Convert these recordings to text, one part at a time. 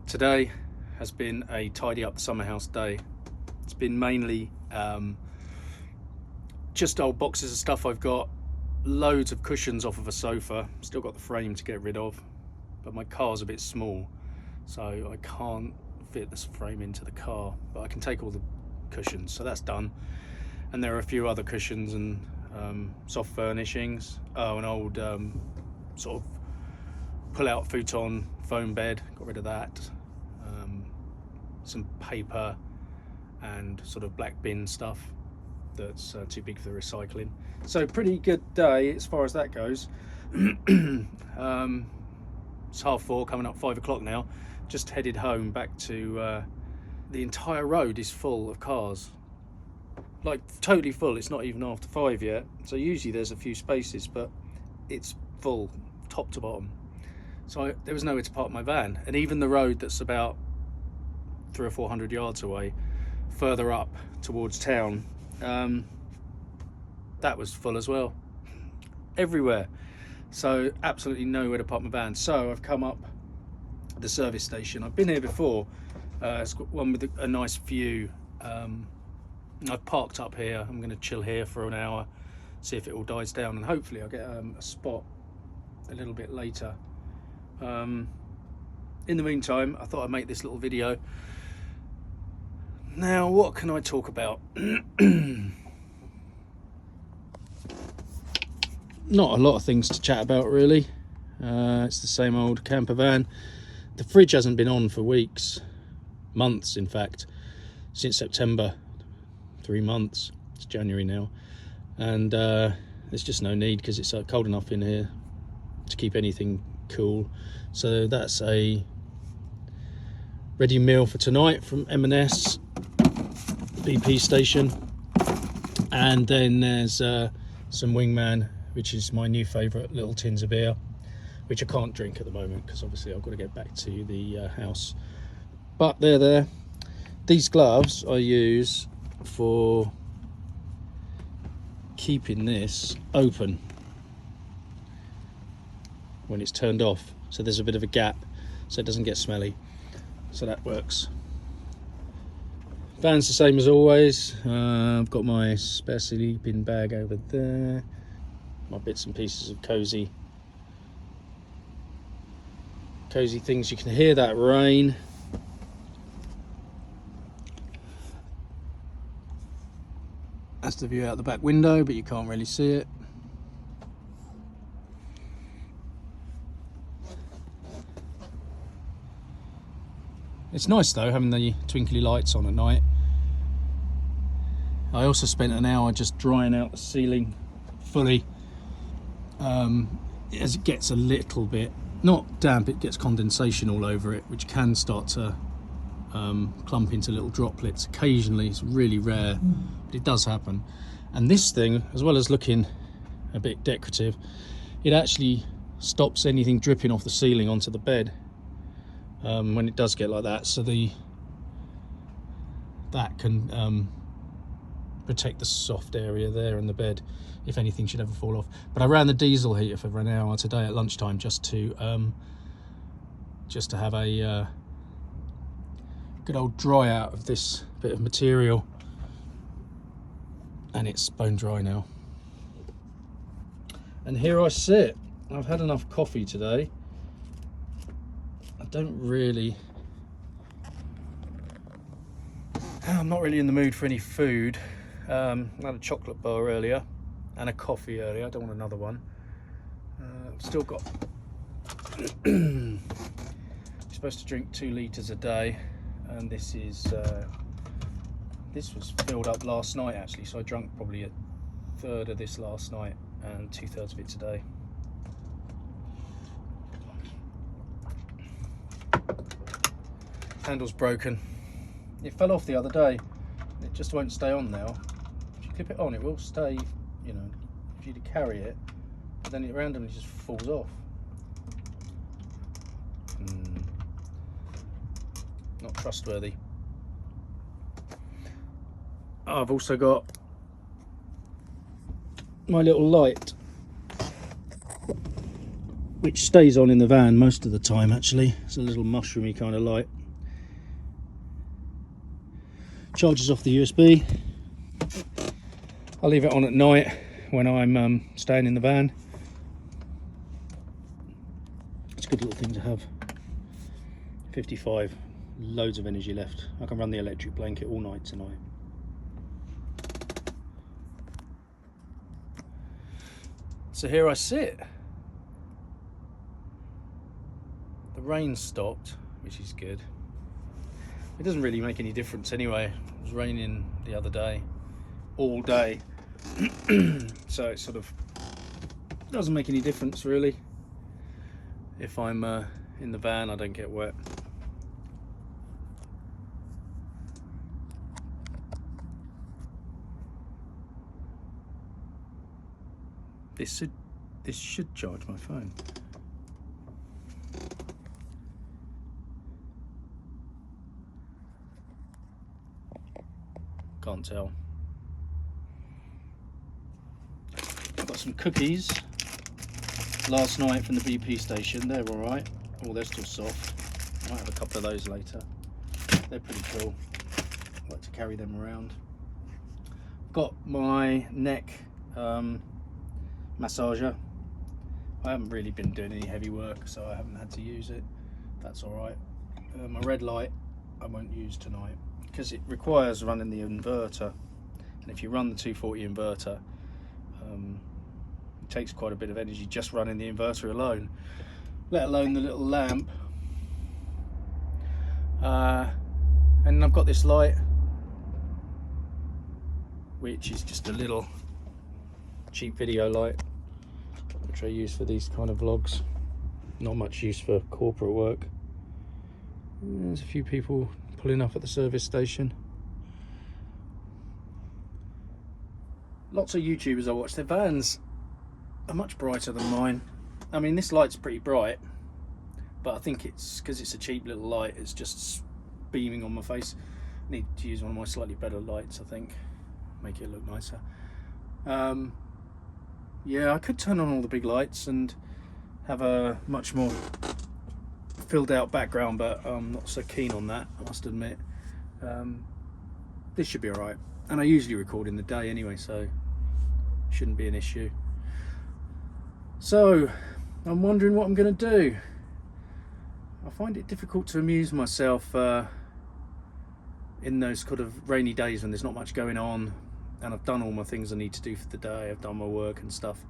Today has been a tidy up the summer house day. It's been mainly just old boxes of stuff I've got, loads of cushions off of a sofa, still got the frame to get rid of, but my car's a bit small, so I can't fit this frame into the car, but I can take all the cushions, so that's done. And there are a few other cushions and soft furnishings. Oh, an old sort of pull-out futon foam bed, got rid of that. Some paper and sort of black bin stuff that's too big for recycling. So pretty good day as far as that goes. It's 4:30, coming up 5 o'clock now. Just headed home back to the entire road is full of cars, like totally full. It's not even after 5 yet, so usually there's a few spaces, but it's full top to bottom. So there was nowhere to park my van, and even the road that's about 300 or 400 yards away, further up towards town, that was full as well, everywhere. So absolutely nowhere to park my van. So I've come up the service station. I've been here before. It's got one with a nice view. I've parked up here. I'm going to chill here for an hour, see if it all dies down, and hopefully I'll get a spot a little bit later. In the meantime, I thought I'd make this little video. Now, what can I talk about? Not a lot of things to chat about, really. It's the same old camper van. The fridge hasn't been on for weeks, months in fact, since September. 3 months. It's January now, and there's just no need because it's cold enough in here to keep anything cool. So that's a ready meal for tonight from M&S BP station, and then there's some Wingman, which is my new favourite, little tins of beer, which I can't drink at the moment because obviously I've got to get back to the house. But they're there. These gloves I use for keeping this open when it's turned off, so there's a bit of a gap so it doesn't get smelly, so that works. Van's the same as always. I've got my spare sleeping bag over there, my bits and pieces of cozy things. You can hear that rain. That's the view out the back window, but you can't really see it. It's nice though, having the twinkly lights on at night. I also spent an hour just drying out the ceiling fully. As it gets a little bit, not damp, it gets condensation all over it, which can start to clump into little droplets occasionally. It's really rare, but it does happen. And this thing, as well as looking a bit decorative, it actually stops anything dripping off the ceiling onto the bed when it does get like that, so that can protect the soft area there in the bed if anything should ever fall off. But I ran the diesel heater for an hour today at lunchtime just to have a good old dry out of this bit of material, and it's bone dry now. And here I sit. I've had enough coffee today. I'm not really in the mood for any food. I had a chocolate bar earlier and a coffee earlier. I don't want another one. I've still got you're supposed to drink 2 litres a day, and this was filled up last night actually, so I drank probably a third of this last night and 2/3 of it today. Handle's broken. It fell off the other day. It just won't stay on now. If you clip it on, it will stay, you know, if you carry it, but then it randomly just falls off. Not trustworthy. I've also got my little light, which stays on in the van most of the time actually. It's a little mushroomy kind of light. charges off the USB. I'll leave it on at night when I'm staying in the van. It's a good little thing to have. 55, loads of energy left. I can run the electric blanket all night tonight. So here I sit. The rain stopped, which is good. It doesn't really make any difference anyway. It was raining the other day, all day. So it sort of doesn't make any difference really. If I'm in the van, I don't get wet. This should charge my phone. Can't tell. I've got some cookies last night from the BP station. They're all right. Oh, they're still soft. I might have a couple of those later. They're pretty cool. I like to carry them around. Got my neck massager. I haven't really been doing any heavy work, so I haven't had to use it. That's all right. My red light I won't use tonight because it requires running the inverter, and if you run the 240 inverter, it takes quite a bit of energy just running the inverter alone, let alone the little lamp. And I've got this light, which is just a little cheap video light, which I use for these kind of vlogs. Not much use for corporate work. There's a few people pulling up at the service station. Lots of YouTubers I watch, their vans are much brighter than mine. I mean, this light's pretty bright, but I think it's because it's a cheap little light, it's just beaming on my face. I need to use one of my slightly better lights, I think, make it look nicer. Yeah, I could turn on all the big lights and have a much more filled out background, but I'm not so keen on that, I must admit. This should be alright, and I usually record in the day anyway, so shouldn't be an issue. So I'm wondering what I'm going to do. I find it difficult to amuse myself in those kind of rainy days when there's not much going on, and I've done all my things I need to do for the day. I've done my work and stuff,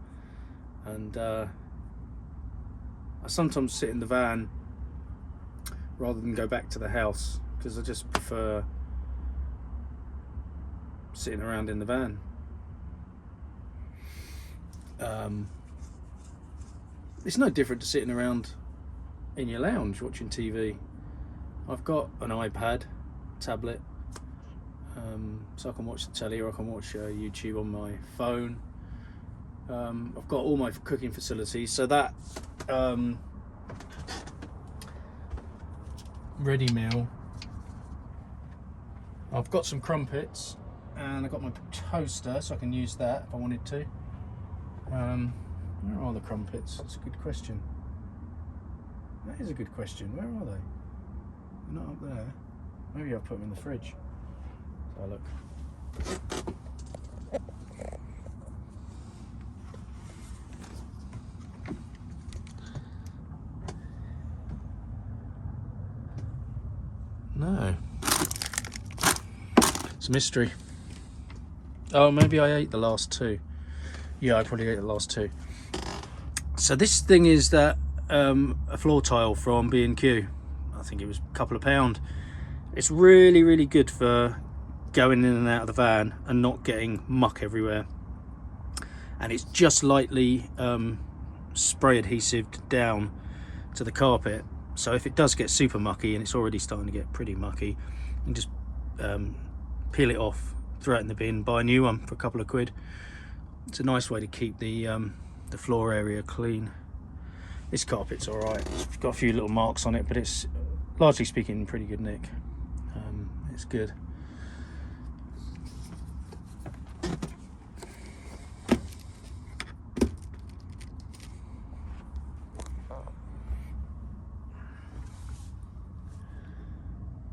and I sometimes sit in the van rather than go back to the house because I just prefer sitting around in the van. It's no different to sitting around in your lounge watching TV. I've got an iPad, tablet, so I can watch the telly, or I can watch YouTube on my phone. I've got all my cooking facilities, so that ready meal. I've got some crumpets, and I've got my toaster, so I can use that if I wanted to. Where are the crumpets? That's a good question. That is a good question. Where are they? They're not up there. Maybe I'll put them in the fridge. So look. No. It's a mystery. Oh, maybe I ate the last two. Yeah, I probably ate the last two. So this thing is that a floor tile from B&Q. I think it was a couple of £1. It's really, really good for going in and out of the van and not getting muck everywhere. And it's just lightly spray adhesive down to the carpet. So if it does get super mucky, and it's already starting to get pretty mucky, you can just peel it off, throw it in the bin, buy a new one for a couple of quid. It's a nice way to keep the floor area clean. This carpet's all right. It's got a few little marks on it, but it's largely speaking in pretty good nick. It's good.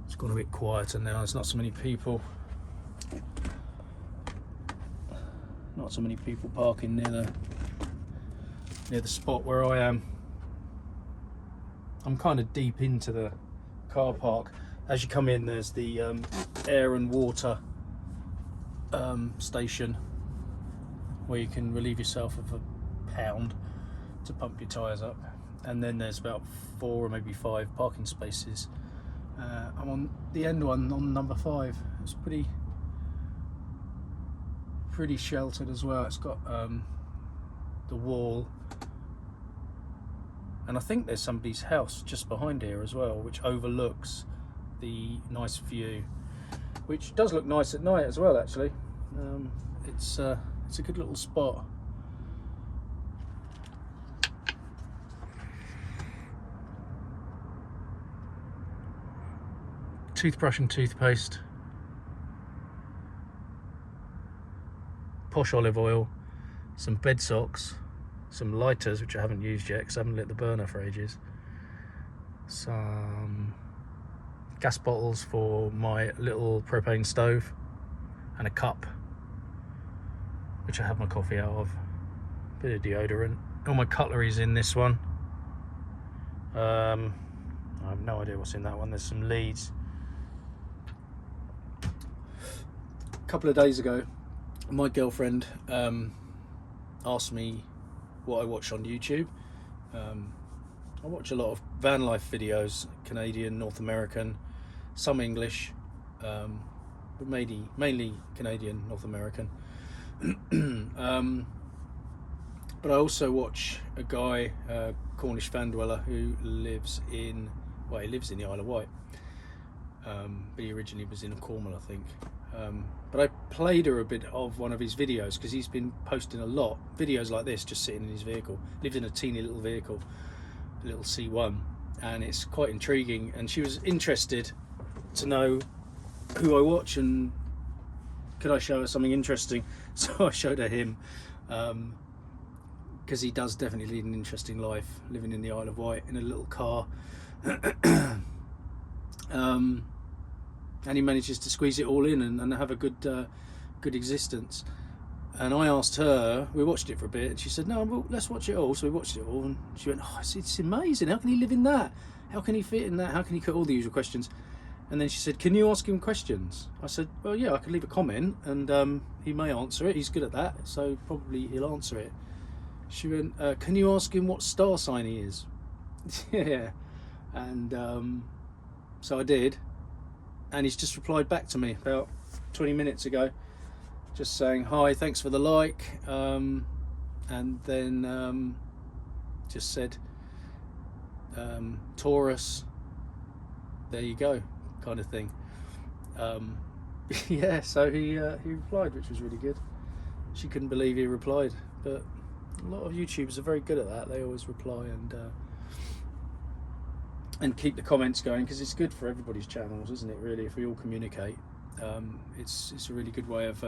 It's gone a bit quieter now. There's not so many people. not so many people parking near the spot where I am. I'm kind of deep into the car park. As you come in, there's the air and water station where you can relieve yourself of £1 to pump your tyres up, and then there's about 4 or maybe 5 parking spaces. I'm on the end one, on number 5. It's pretty sheltered as well. It's got the wall, and I think there's somebody's house just behind here as well, which overlooks the nice view, which does look nice at night as well, actually. It's a good little spot. Toothbrush and toothpaste, Posh olive oil, some bed socks, some lighters, which I haven't used yet because I haven't lit the burner for ages, some gas bottles for my little propane stove, and a cup which I have my coffee out of, bit of deodorant. All my cutlery's in this one. I have no idea what's in that one. There's some leads. A couple of days ago, my girlfriend asked me what I watch on YouTube. I watch a lot of Vanlife videos, Canadian, North American, some English, but mainly Canadian, North American. But I also watch a guy, Cornish van dweller, who lives in the Isle of Wight, but he originally was in Cornwall, I think. But I played her a bit of one of his videos because he's been posting a lot videos like this, just sitting in his vehicle. Lives in a teeny little vehicle, a little C1, and it's quite intriguing. And she was interested to know who I watch and could I show her something interesting. So I showed her him, because he does definitely lead an interesting life, living in the Isle of Wight in a little car. And he manages to squeeze it all in and have a good existence. And I asked her, we watched it for a bit, and she said, no, well, let's watch it all. So we watched it all, and she went, oh, it's amazing. How can he live in that? How can he fit in that? How can he cut all the usual questions? And then she said, can you ask him questions? I said, well, yeah, I could leave a comment, and he may answer it. He's good at that, so probably he'll answer it. She went, can you ask him what star sign he is? Yeah. And so I did. And he's just replied back to me about 20 minutes ago, just saying, hi, thanks for the like, and then just said, Taurus, there you go, kind of thing. Yeah, so he replied, which was really good. She couldn't believe he replied, but a lot of YouTubers are very good at that. They always reply and keep the comments going, because it's good for everybody's channels, isn't it, really, if we all communicate. It's a really good way of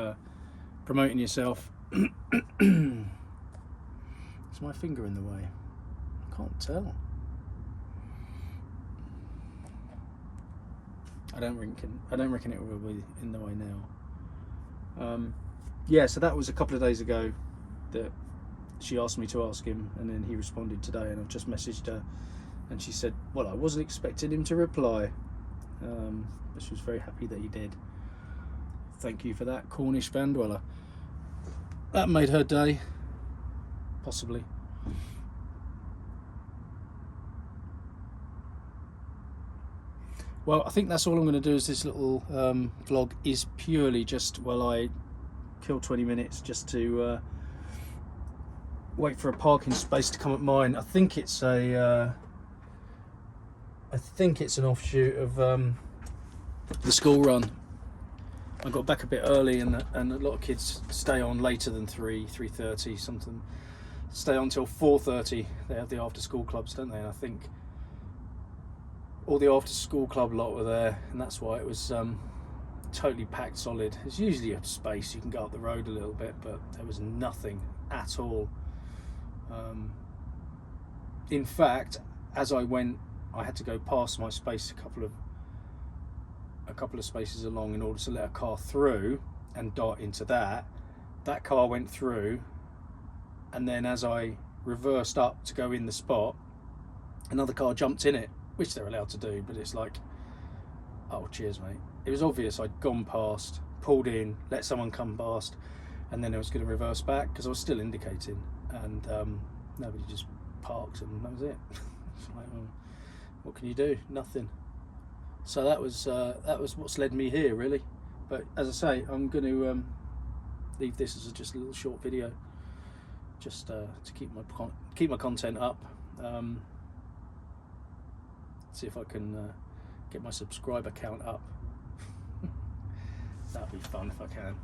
promoting yourself. Is my finger in the way? I can't tell. I don't reckon it will be in the way now. Yeah, so that was a couple of days ago that she asked me to ask him, and then he responded today, and I've just messaged her. And she said, well, I wasn't expecting him to reply. But she was very happy that he did. Thank you for that, Cornish van dweller. That made her day, possibly. Well, I think that's all I'm going to do. Is this little vlog is purely just while I kill 20 minutes just to wait for a parking space to come at mine. I think it's an offshoot of the school run. I got back a bit early, and a lot of kids stay on later than 3:30 something. Stay on till 4:30. They have the after school clubs, don't they? And I think all the after school club lot were there, and that's why it was totally packed solid. There's usually a space you can go up the road a little bit, but there was nothing at all. In fact, as I went, I had to go past my space a couple of spaces along in order to let a car through and dart into that. that car went through, and then as I reversed up to go in the spot, another car jumped in it, which they're allowed to do, but it's like, oh cheers mate. It was obvious I'd gone past, pulled in, let someone come past, and then I was going to reverse back because I was still indicating, and nobody, just parked, and that was it. It's like, well, what can you do? Nothing. So that was what's led me here, really. But as I say, I'm going to leave this as just a little short video, just to keep my content up. See if I can get my subscriber count up. That'd be fun if I can.